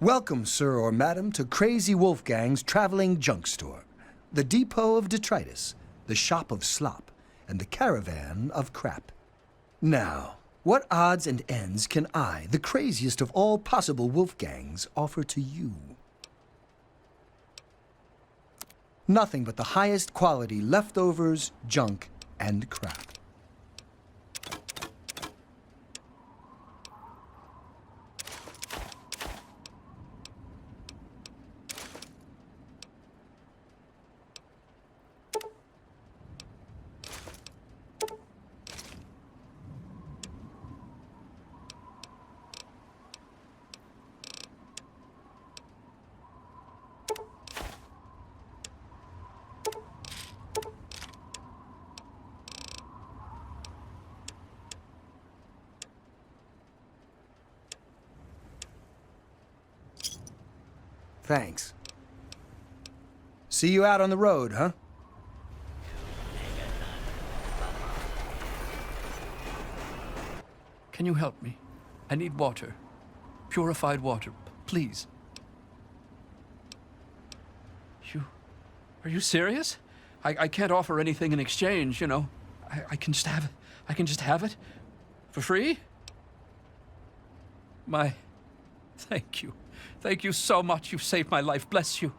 Welcome, sir or madam, to Crazy Wolfgang's traveling junk store, the depot of detritus, the shop of slop, and the caravan of crap. Now, what odds and ends can I, the craziest of all possible Wolfgangs, offer to you? Nothing but the highest quality leftovers, junk, and crap. Thanks. See you out on the road, huh? Can you help me? I need water. Purified water, please. Are you serious? I can't offer anything in exchange, you know. I can just have it. I can just have it? For free? Thank you. Thank you so much. You've saved my life. Bless you.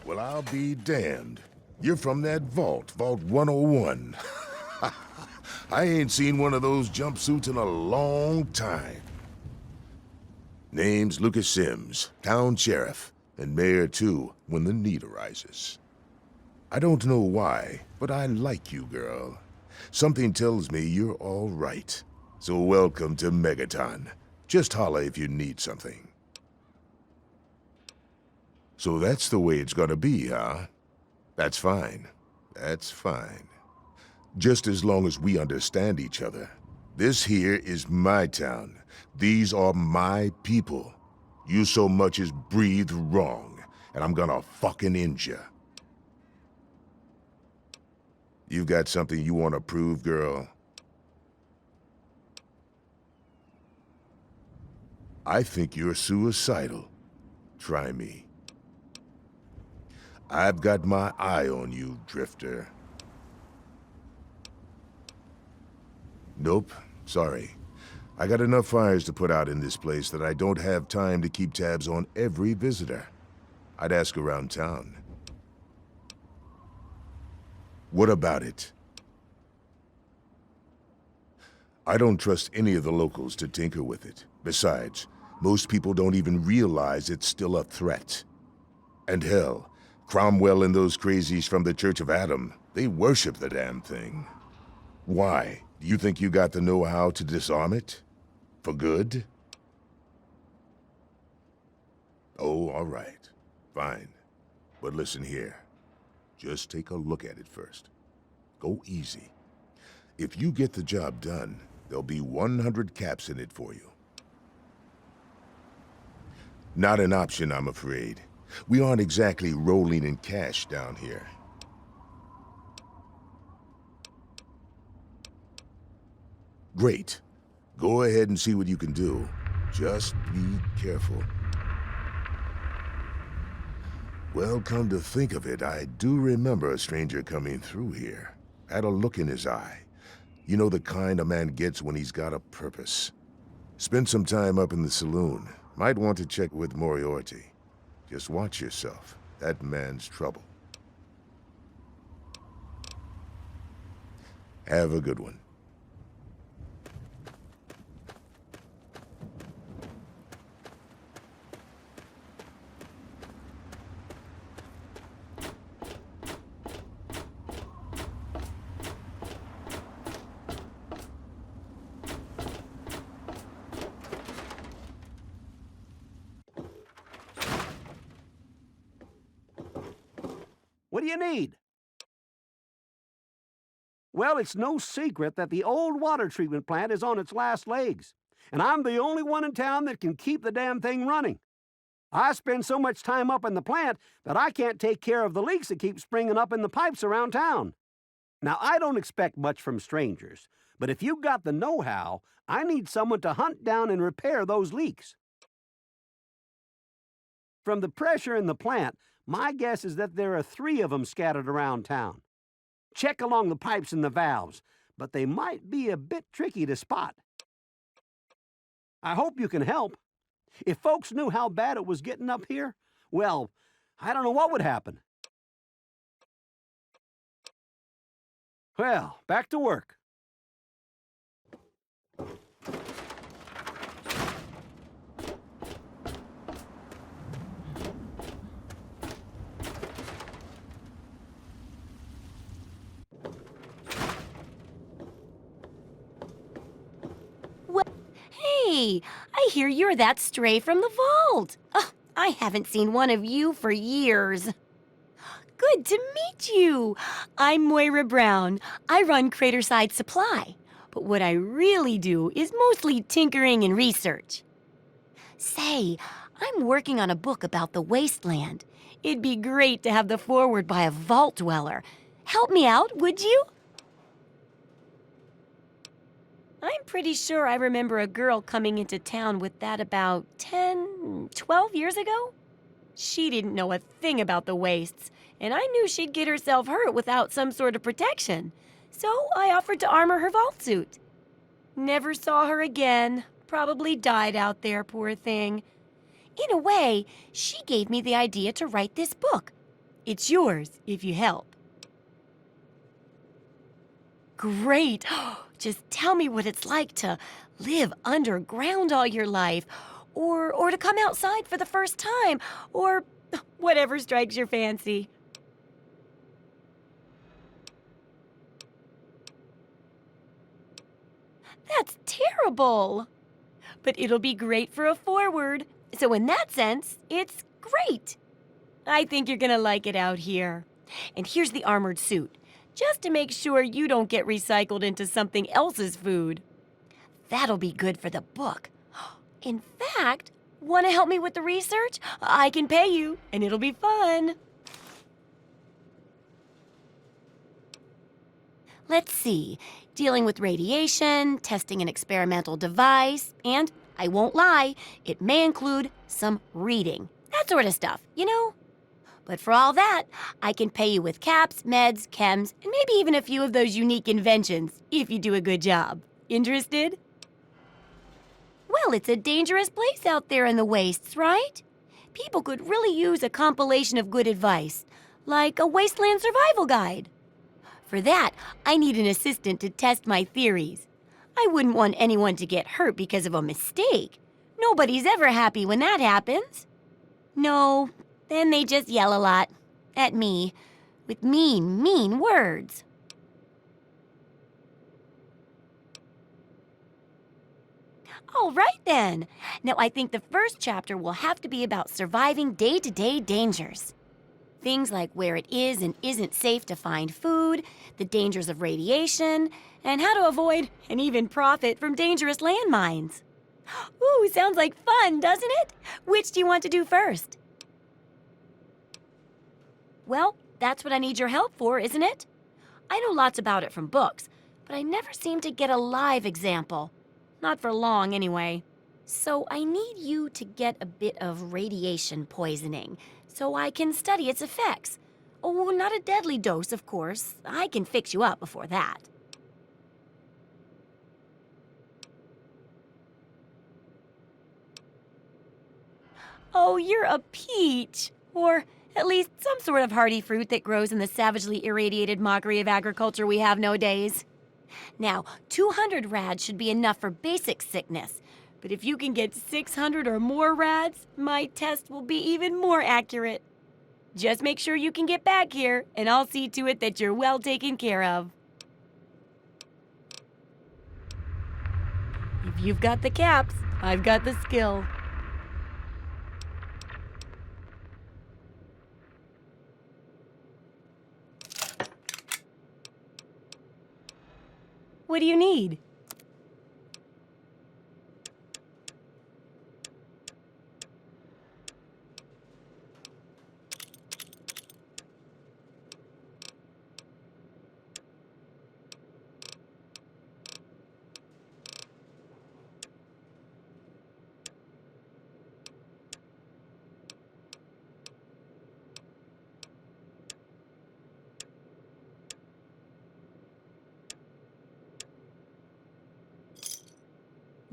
Well, I'll be damned. You're from that vault, Vault 101. I ain't seen one of those jumpsuits in a long time. Name's Lucas Sims, town sheriff, and mayor too, when the need arises. I don't know why, but I like you, girl. Something tells me you're all right. So welcome to Megaton. Just holla if you need something. So that's the way it's gonna be, huh? That's fine. That's fine. Just as long as we understand each other. This here is my town. These are my people. You so much as breathe wrong, and I'm gonna fucking end ya. You got something you want to prove, girl? I think you're suicidal. Try me. I've got my eye on you, Drifter. Nope, sorry. I got enough fires to put out in this place that I don't have time to keep tabs on every visitor. I'd ask around town. What about it? I don't trust any of the locals to tinker with it. Besides, most people don't even realize it's still a threat. And hell, Cromwell and those crazies from the Church of Adam, they worship the damn thing. Why? Do you think you got the know-how to disarm it? For good? Oh, all right. Fine. But listen here. Just take a look at it first. Go easy. If you get the job done, there'll be 100 caps in it for you. Not an option, I'm afraid. We aren't exactly rolling in cash down here. Great. Go ahead and see what you can do. Just be careful. Well, come to think of it, I do remember a stranger coming through here. Had a look in his eye. You know the kind a man gets when he's got a purpose. Spent some time up in the saloon. Might want to check with Moriarty. Just watch yourself. That man's trouble. Have a good one. What do you need? Well, it's no secret that the old water treatment plant is on its last legs, and I'm the only one in town that can keep the damn thing running. I spend so much time up in the plant that I can't take care of the leaks that keep springing up in the pipes around town. Now, I don't expect much from strangers, but if you've got the know-how, I need someone to hunt down and repair those leaks. From the pressure in the plant, my guess is that there are 3 of them scattered around town. Check along the pipes and the valves, but they might be a bit tricky to spot. I hope you can help. If folks knew how bad it was getting up here, well, I don't know what would happen. Well, back to work. Hey, I hear you're that stray from the vault. Oh, I haven't seen one of you for years. Good to meet you. I'm Moira Brown. I run Craterside Supply. But what I really do is mostly tinkering and research. Say, I'm working on a book about the wasteland. It'd be great to have the foreword by a vault dweller. Help me out, would you? I'm pretty sure I remember a girl coming into town with that about 10, 12 years ago. She didn't know a thing about the wastes, and I knew she'd get herself hurt without some sort of protection. So I offered to armor her vault suit. Never saw her again. Probably died out there, poor thing. In a way, she gave me the idea to write this book. It's yours if you help. Great! Just tell me what it's like to live underground all your life, or to come outside for the first time, or whatever strikes your fancy. That's terrible! But it'll be great for a forward, so in that sense, it's great. I think you're gonna like it out here. And here's the armored suit, just to make sure you don't get recycled into something else's food. That'll be good for the book. In fact, want to help me with the research? I can pay you, and it'll be fun. Let's see. Dealing with radiation, testing an experimental device, and, I won't lie, it may include some reading. That sort of stuff, you know? But for all that, I can pay you with caps, meds, chems, and maybe even a few of those unique inventions, if you do a good job. Interested? Well, it's a dangerous place out there in the wastes, right? People could really use a compilation of good advice, like a wasteland survival guide. For that, I need an assistant to test my theories. I wouldn't want anyone to get hurt because of a mistake. Nobody's ever happy when that happens. No, then they just yell a lot. At me. With mean, mean words. All right, then. Now, I think the first chapter will have to be about surviving day-to-day dangers. Things like where it is and isn't safe to find food, the dangers of radiation, and how to avoid and even profit from dangerous landmines. Ooh, sounds like fun, doesn't it? Which do you want to do first? Well, that's what I need your help for, isn't it? I know lots about it from books, but I never seem to get a live example. Not for long, anyway. So I need you to get a bit of radiation poisoning, so I can study its effects. Oh, not a deadly dose, of course. I can fix you up before that. Oh, you're a peach. Or at least some sort of hardy fruit that grows in the savagely irradiated mockery of agriculture we have nowadays. Now, 200 rads should be enough for basic sickness. But if you can get 600 or more rads, my test will be even more accurate. Just make sure you can get back here, and I'll see to it that you're well taken care of. If you've got the caps, I've got the skill. What do you need?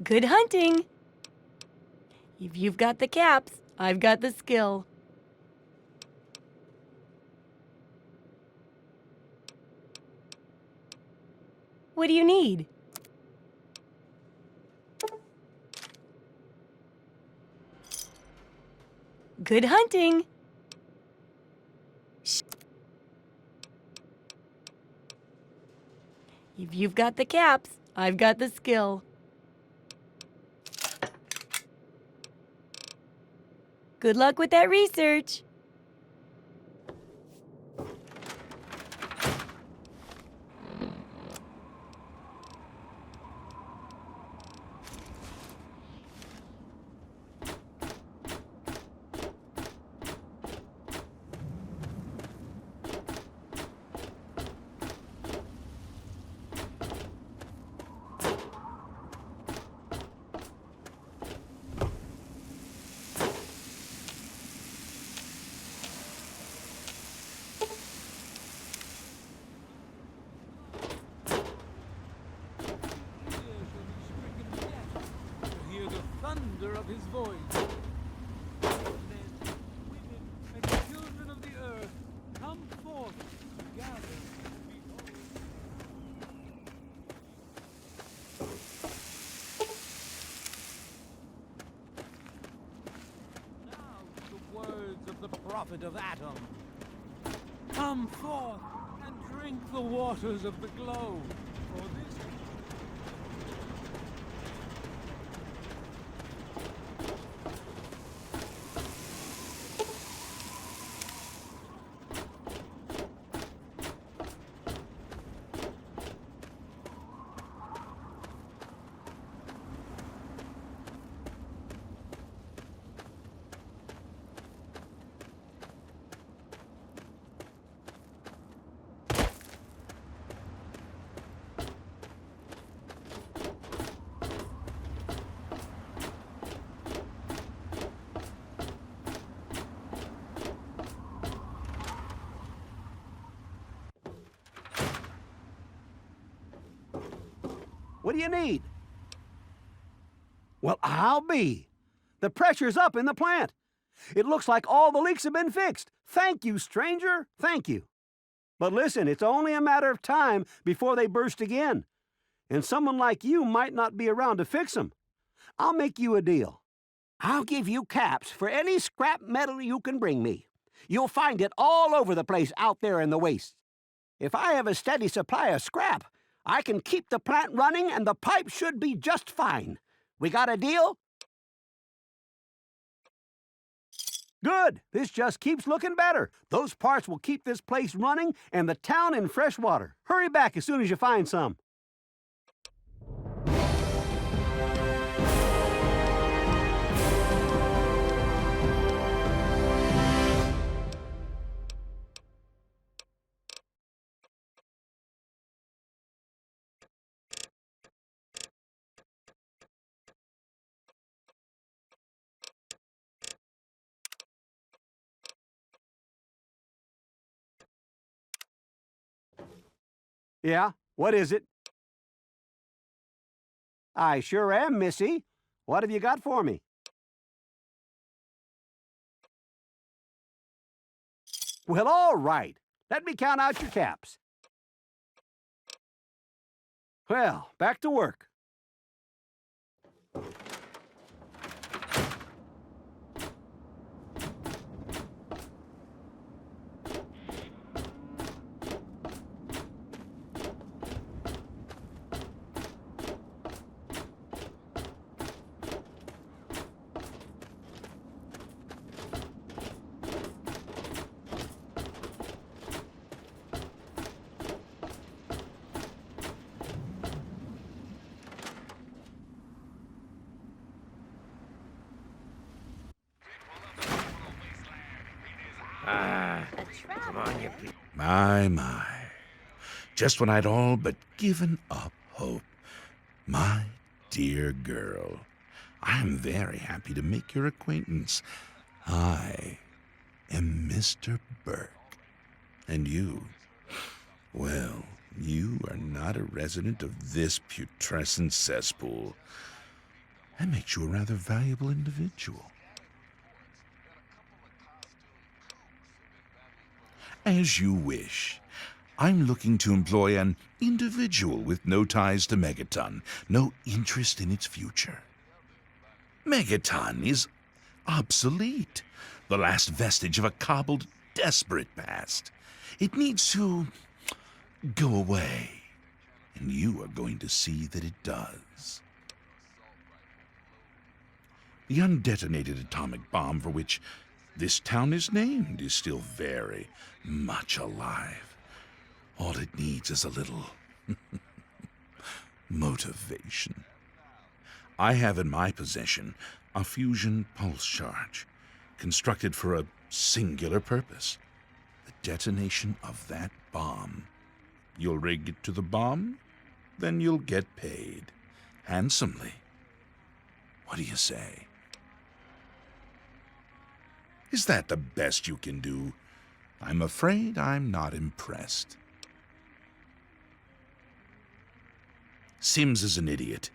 Good hunting! If you've got the caps, I've got the skill. What do you need? Good hunting! If you've got the caps, I've got the skill. Good luck with that research. Of his voice. Men, women, and children of the earth, prophet of Atom. Come forth and drink the waters of the globe, for this What do you need? Well, I'll be. The pressure's up in the plant. It looks like all the leaks have been fixed. Thank you, stranger. Thank you. But listen, it's only a matter of time before they burst again. And someone like you might not be around to fix them. I'll make you a deal. I'll give you caps for any scrap metal you can bring me. You'll find it all over the place out there in the wastes. If I have a steady supply of scrap, I can keep the plant running and the pipe should be just fine. We got a deal? Good. This just keeps looking better. Those parts will keep this place running and the town in fresh water. Hurry back as soon as you find some. Yeah, what is it? I sure am, Missy. What have you got for me? Well, all right. Let me count out your caps. Well, back to work. My. Just when I'd all but given up hope. My dear girl, I am very happy to make your acquaintance. I am Mr. Burke. And you? Well, you are not a resident of this putrescent cesspool. That makes you a rather valuable individual. As you wish. I'm looking to employ an individual with no ties to Megaton, no interest in its future. Megaton is obsolete, the last vestige of a cobbled, desperate past. It needs to go away, and you are going to see that it does. The undetonated atomic bomb for which this town is named is still very much alive. All it needs is a little motivation. I have in my possession a fusion pulse charge, constructed for a singular purpose: the detonation of that bomb. You'll rig it to the bomb, then you'll get paid handsomely. What do you say? Is that the best you can do? I'm afraid I'm not impressed. Sims is an idiot.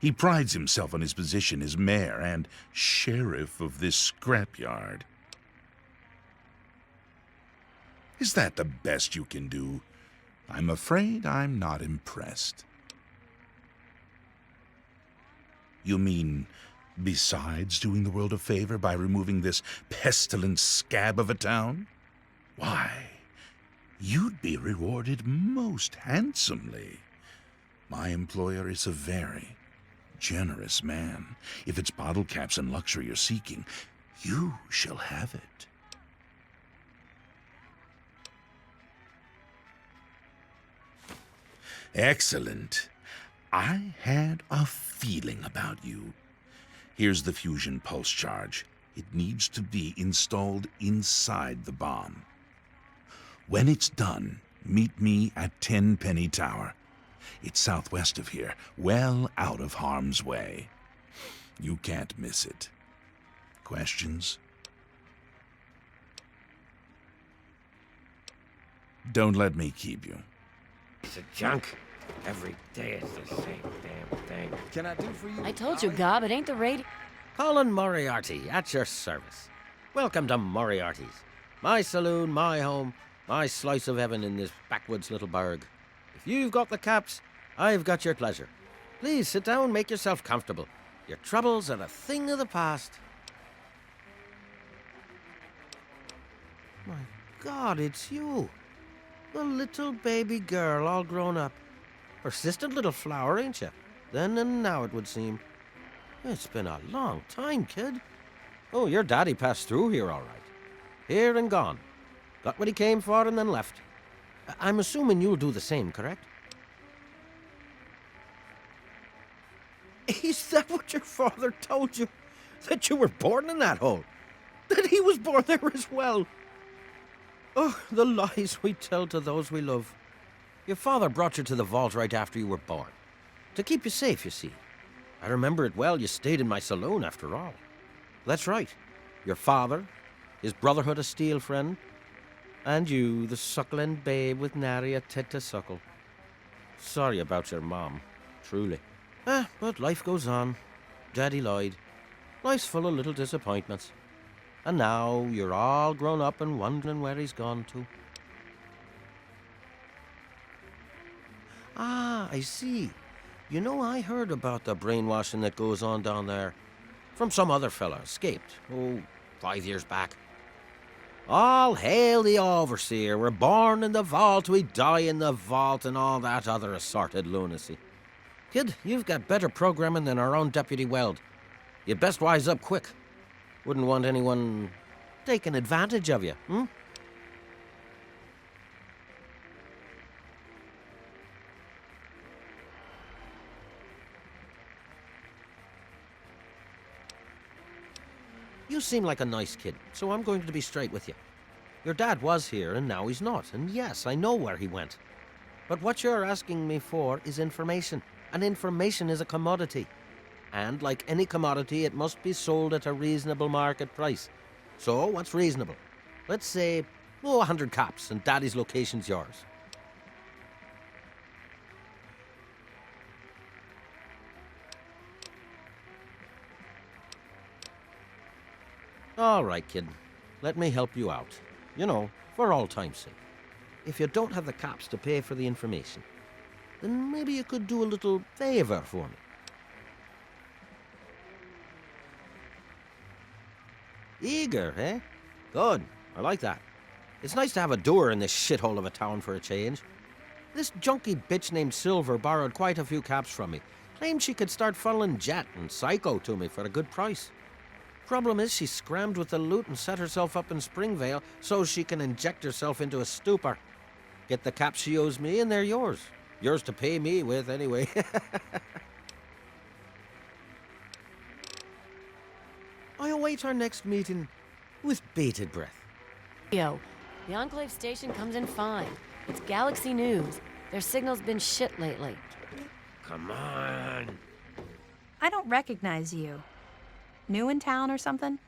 He prides himself on his position as mayor and sheriff of this scrapyard. Is that the best you can do? I'm afraid I'm not impressed. You mean besides doing the world a favor by removing this pestilent scab of a town? Why, you'd be rewarded most handsomely. My employer is a very generous man. If it's bottle caps and luxury you're seeking, you shall have it. Excellent. I had a feeling about you. Here's the fusion pulse charge. It needs to be installed inside the bomb. When it's done, meet me at Tenpenny Tower. It's southwest of here, well out of harm's way. You can't miss it. Questions? Don't let me keep you. Piece of junk. Every day it's the same damn thing. Can I do for you? I told you, Gob, it ain't the radio. Colin Moriarty, at your service. Welcome to Moriarty's. My saloon, my home, my slice of heaven in this backwoods little burg. If you've got the caps, I've got your pleasure. Please sit down, make yourself comfortable. Your troubles are a thing of the past. My God, it's you. The little baby girl all grown up. Persistent little flower, ain't you? Then and now, it would seem. It's been a long time, kid. Oh, your daddy passed through here all right. Here and gone. Got what he came for and then left. I'm assuming you'll do the same, correct? Is that what your father told you? That you were born in that hole? That he was born there as well? Oh, the lies we tell to those we love. Your father brought you to the vault right after you were born. To keep you safe, you see. I remember it well, you stayed in my saloon after all. That's right. Your father, his Brotherhood of Steel friend, and you, the suckling babe with nary a tit to suckle. Sorry about your mom, truly. But life goes on. Daddy lied. Life's full of little disappointments. And now you're all grown up and wondering where he's gone to. Ah, I see. You know, I heard about the brainwashing that goes on down there. From some other fella, escaped, 5 years back. All hail the overseer. We're born in the vault, we die in the vault, and all that other assorted lunacy. Kid, you've got better programming than our own Deputy Weld. You'd best wise up quick. Wouldn't want anyone taking advantage of you, hmm? You seem like a nice kid, so I'm going to be straight with you. Your dad was here, and now he's not, and yes, I know where he went. But what you're asking me for is information, and information is a commodity. And like any commodity, it must be sold at a reasonable market price. So, what's reasonable? Let's say, 100 caps, and Daddy's location's yours. All right, kid. Let me help you out. You know, for all time's sake. If you don't have the caps to pay for the information, then maybe you could do a little favor for me. Eager, eh? Good. I like that. It's nice to have a doer in this shithole of a town for a change. This junky bitch named Silver borrowed quite a few caps from me. Claimed she could start funneling Jet and Psycho to me for a good price. Problem is, she scrammed with the loot and set herself up in Springvale so she can inject herself into a stupor. Get the caps she owes me and they're yours. Yours to pay me with, anyway. I await our next meeting with bated breath. Yo, the Enclave station comes in fine. It's Galaxy News. Their signal's been shit lately. Come on. I don't recognize you. New in town or something?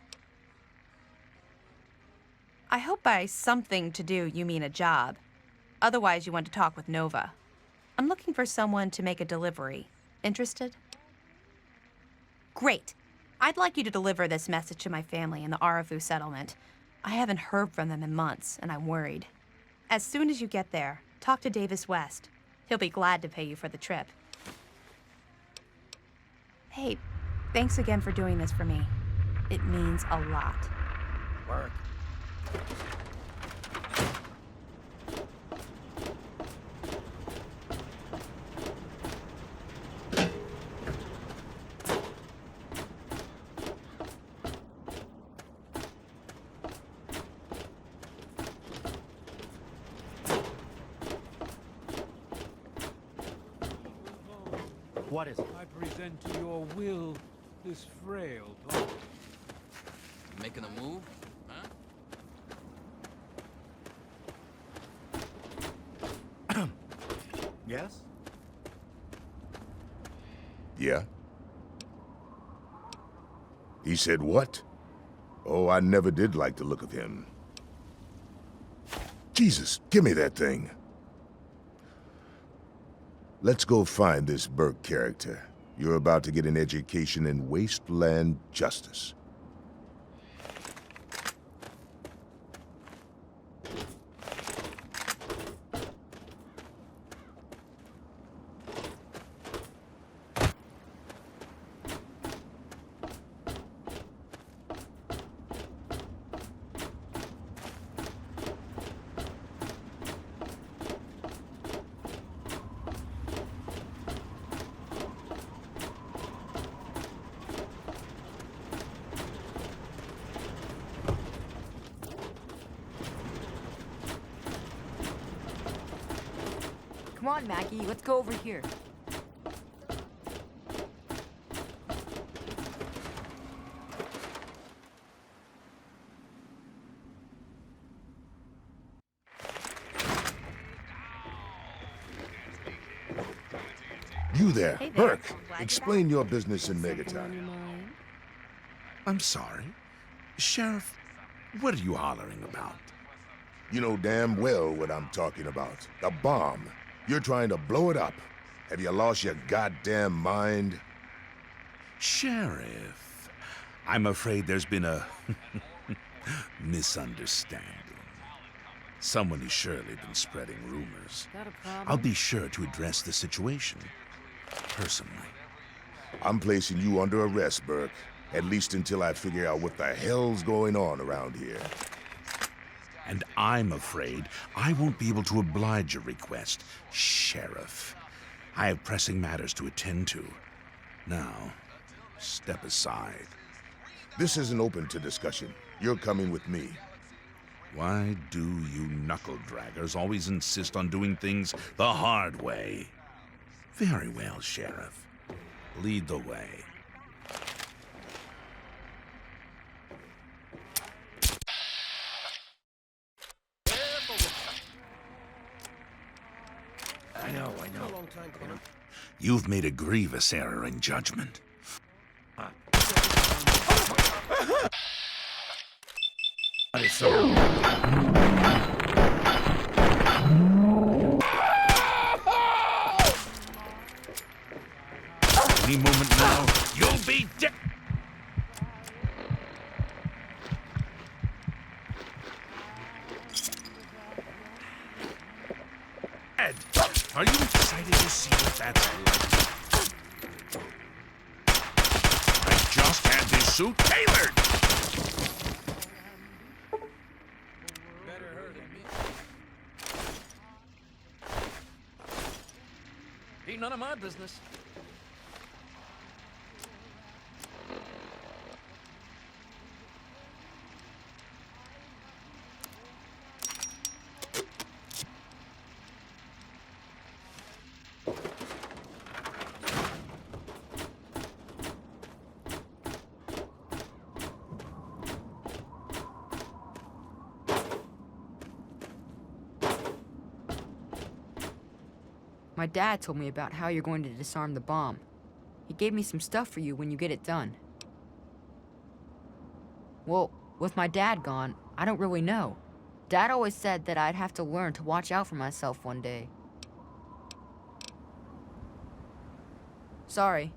I hope by something to do you mean a job. Otherwise, you want to talk with Nova. I'm looking for someone to make a delivery. Interested? Great. I'd like you to deliver this message to my family in the Arafu settlement. I haven't heard from them in months, and I'm worried. As soon as you get there, talk to Davis West. He'll be glad to pay you for the trip. Hey, Thanks again for doing this for me. It means a lot. Work. What is it? I present to your will this frail body. Making a move? Huh? Yes? Yeah? He said what? Oh, I never did like the look of him. Jesus, give me that thing. Let's go find this Burke character. You're about to get an education in wasteland justice. Come on, Maggie, let's go over here. You there, Hey there. Burke. Explain your business in Something on Megaton. your mind? I'm sorry. Sheriff, what are you hollering about? You know damn well what I'm talking about. The bomb. You're trying to blow it up. Have you lost your goddamn mind? Sheriff, I'm afraid there's been a misunderstanding. Someone has surely been spreading rumors. Got a problem? I'll be sure to address the situation personally. I'm placing you under arrest, Burke. At least until I figure out what the hell's going on around here. And I'm afraid I won't be able to oblige your request, Sheriff. I have pressing matters to attend to. Now, step aside. This isn't open to discussion. You're coming with me. Why do you knuckle-draggers always insist on doing things the hard way? Very well, Sheriff. Lead the way. I know. You've made a grievous error in judgment. Any moment now, you'll be dead. Are you excited to see what that's like? I just had this suit tailored! Better hurry. Ain't none of my business. My dad told me about how you're going to disarm the bomb. He gave me some stuff for you when you get it done. Well, with my dad gone, I don't really know. Dad always said that I'd have to learn to watch out for myself one day. Sorry.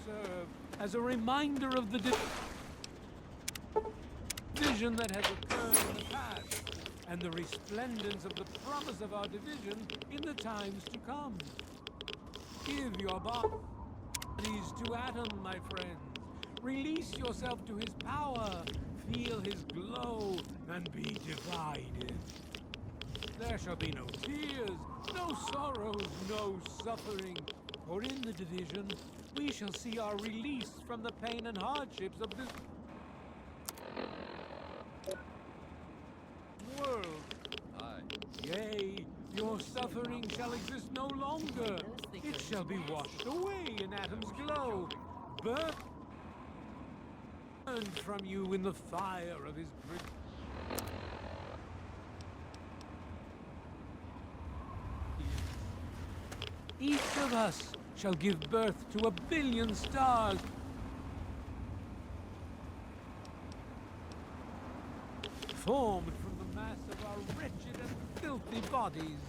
Serve as a reminder of the division that has occurred in the past, and the resplendence of the promise of our division in the times to come. Give your bodies to Atom, my friends. Release yourself to his power. Feel his glow and be divided. There shall be no tears, no sorrows, no suffering. For in the division, we shall see our release from the pain and hardships of this world. Yea, your suffering shall exist no longer. It shall be washed away in Atom's glow. Burned from you in the fire of his Each of us shall give birth to 1 billion stars. Formed from the mass of our wretched and filthy bodies.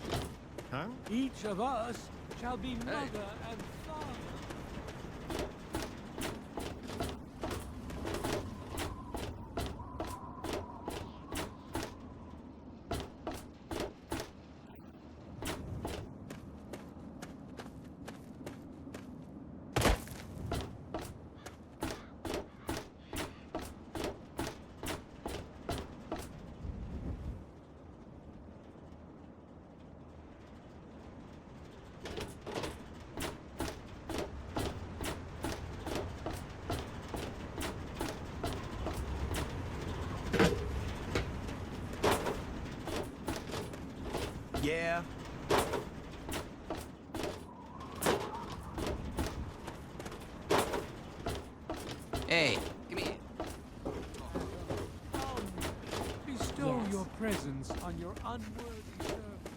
Huh? Each of us shall be mother and father. Yeah. Hey, give me. Bestow your presence on your unworthy servant.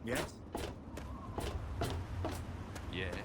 Yes? Yes.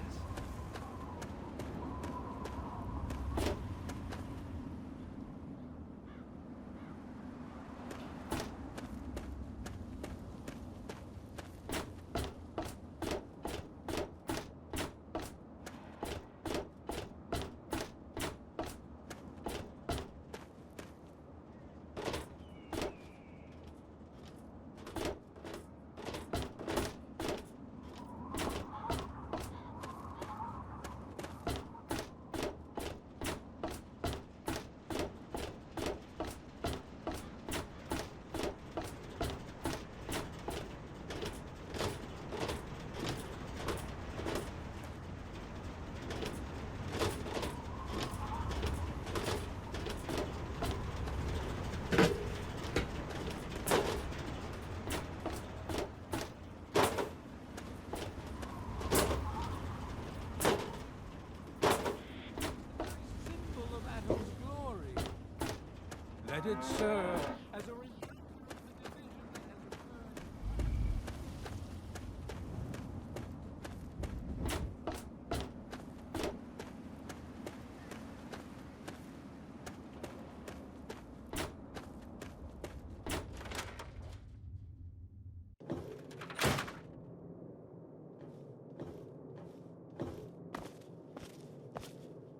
Symbol of Atom's glory. Let it serve as a reminder of the division that has occurred.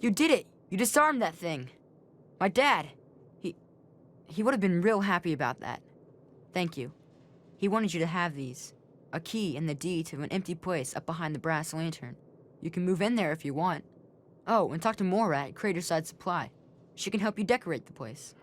You did it! You disarmed that thing! My dad! He would have been real happy about that. Thank you. He wanted you to have these. A key and the deed to an empty place up behind the brass lantern. You can move in there if you want. Oh, and talk to Moira at Craterside Supply. She can help you decorate the place.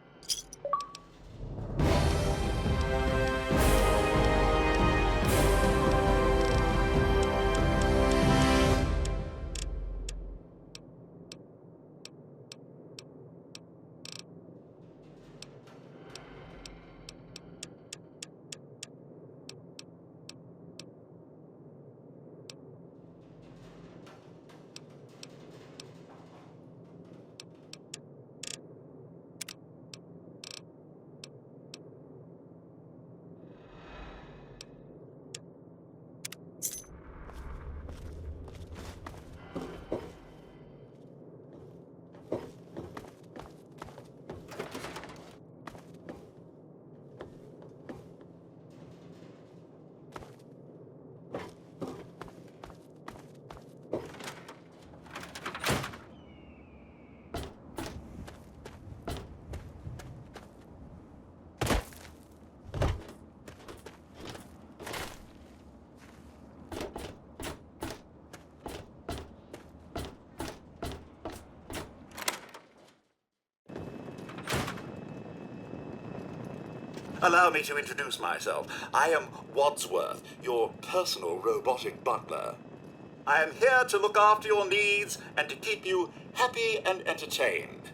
Allow me to introduce myself. I am Wadsworth, your personal robotic butler. I am here to look after your needs and to keep you happy and entertained.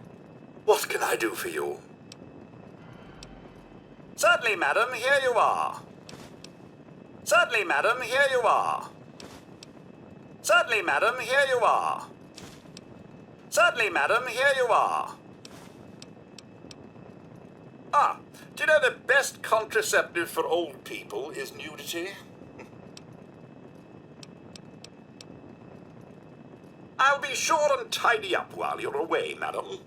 What can I do for you? Certainly, madam, here you are. Certainly, madam, here you are. Certainly, madam, here you are. Certainly, madam, here you are. Ah, do you know the best contraceptive for old people is nudity? I'll be sure and tidy up while you're away, madam.